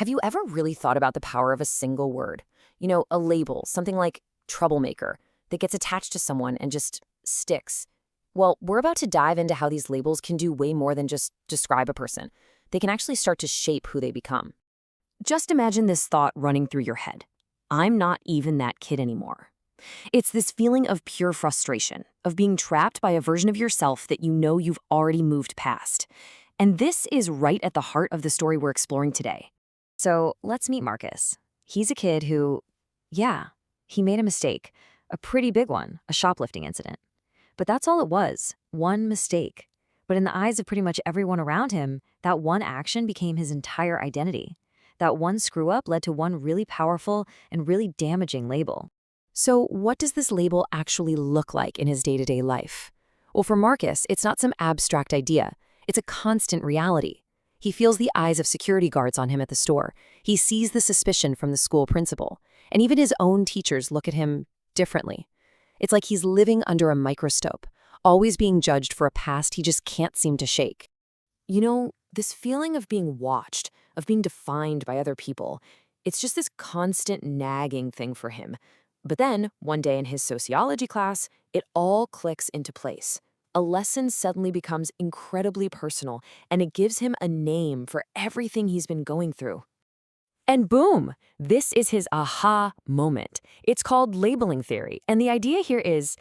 Have you ever really thought about the power of a single word? A label, something like troublemaker, that gets attached to someone and just sticks. Well, we're about to dive into how these labels can do way more than just describe a person. They can actually start to shape who they become. Just imagine this thought running through your head. I'm not even that kid anymore. It's this feeling of pure frustration, of being trapped by a version of yourself that you know you've already moved past. And this is right at the heart of the story we're exploring today. So let's meet Marcus. He's a kid who, yeah, he made a mistake. A pretty big one, a shoplifting incident. But that's all it was, one mistake. But in the eyes of pretty much everyone around him, that one action became his entire identity. That one screw-up led to one really powerful and really damaging label. So what does this label actually look like in his day-to-day life? Well, for Marcus, it's not some abstract idea. It's a constant reality. He feels the eyes of security guards on him at the store. He sees the suspicion from the school principal. And even his own teachers look at him differently. It's like he's living under a microscope, always being judged for a past he just can't seem to shake. This feeling of being watched, of being defined by other people, it's just this constant nagging thing for him. But then, one day in his sociology class, it all clicks into place. A lesson suddenly becomes incredibly personal, and it gives him a name for everything he's been going through. And boom, this is his aha moment. It's called labeling theory, and the idea here is,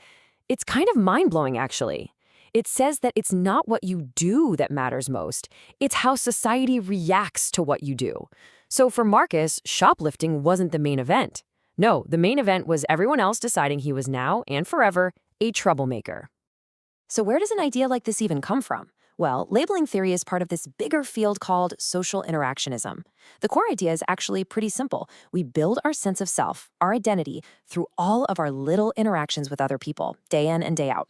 it's kind of mind-blowing actually. It says that it's not what you do that matters most, it's how society reacts to what you do. So for Marcus, shoplifting wasn't the main event. No, the main event was everyone else deciding he was now and forever a troublemaker. So where does an idea like this even come from? Well, labeling theory is part of this bigger field called social interactionism. The core idea is actually pretty simple. We build our sense of self, our identity, through all of our little interactions with other people, day in and day out.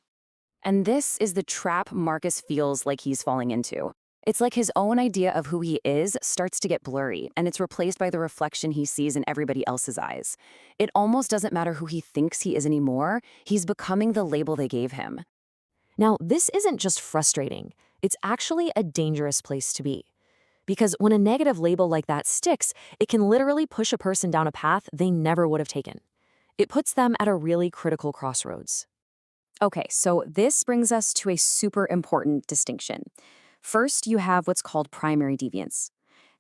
And this is the trap Marcus feels like he's falling into. It's like his own idea of who he is starts to get blurry, and it's replaced by the reflection he sees in everybody else's eyes. It almost doesn't matter who he thinks he is anymore. He's becoming the label they gave him. Now, this isn't just frustrating. It's actually a dangerous place to be. Because when a negative label like that sticks, it can literally push a person down a path they never would have taken. It puts them at a really critical crossroads. Okay, so this brings us to a super important distinction. First, you have what's called primary deviance.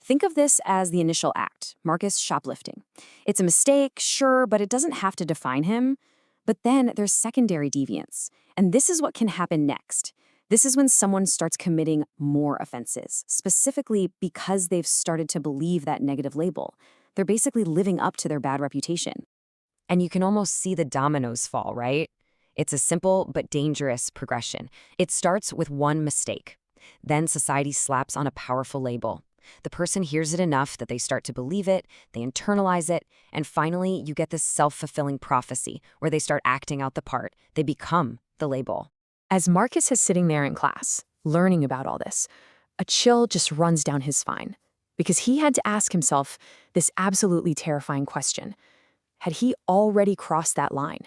Think of this as the initial act, Marcus shoplifting. It's a mistake, sure, but it doesn't have to define him. But then there's secondary deviance, and this is what can happen next. This is when someone starts committing more offenses, specifically because they've started to believe that negative label. They're basically living up to their bad reputation. And you can almost see the dominoes fall, right? It's a simple but dangerous progression. It starts with one mistake. Then society slaps on a powerful label. The person hears it enough that they start to believe it, they internalize it, and finally you get this self-fulfilling prophecy where they start acting out the part. They become the label. As Marcus is sitting there in class, learning about all this, a chill just runs down his spine because he had to ask himself this absolutely terrifying question. Had he already crossed that line?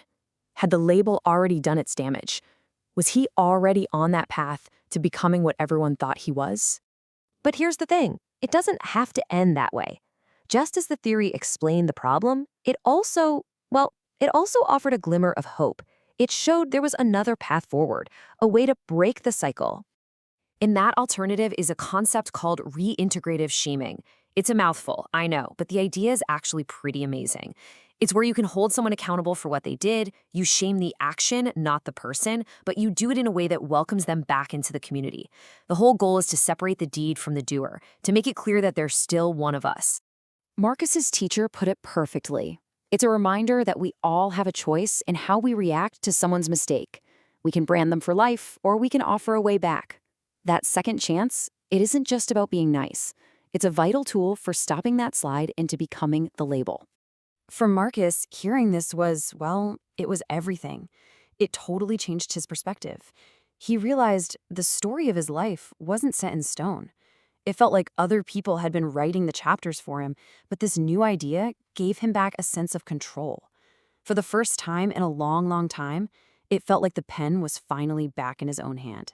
Had the label already done its damage? Was he already on that path to becoming what everyone thought he was? But here's the thing, it doesn't have to end that way. Just as the theory explained the problem, it also offered a glimmer of hope. It showed there was another path forward, a way to break the cycle. And that alternative is a concept called reintegrative shaming. It's a mouthful, I know, but the idea is actually pretty amazing. It's where you can hold someone accountable for what they did, you shame the action, not the person, but you do it in a way that welcomes them back into the community. The whole goal is to separate the deed from the doer, to make it clear that they're still one of us. Marcus's teacher put it perfectly. It's a reminder that we all have a choice in how we react to someone's mistake. We can brand them for life, or we can offer a way back. That second chance, it isn't just about being nice. It's a vital tool for stopping that slide into becoming the label. For Marcus, hearing this was, it was everything. It totally changed his perspective. He realized the story of his life wasn't set in stone. It felt like other people had been writing the chapters for him, but this new idea gave him back a sense of control. For the first time in a long, long time, it felt like the pen was finally back in his own hand.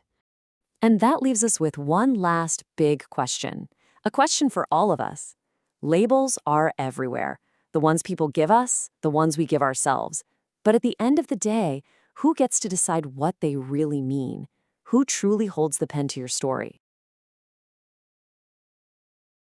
And that leaves us with one last big question, a question for all of us. Labels are everywhere. The ones people give us, the ones we give ourselves. But at the end of the day, who gets to decide what they really mean? Who truly holds the pen to your story?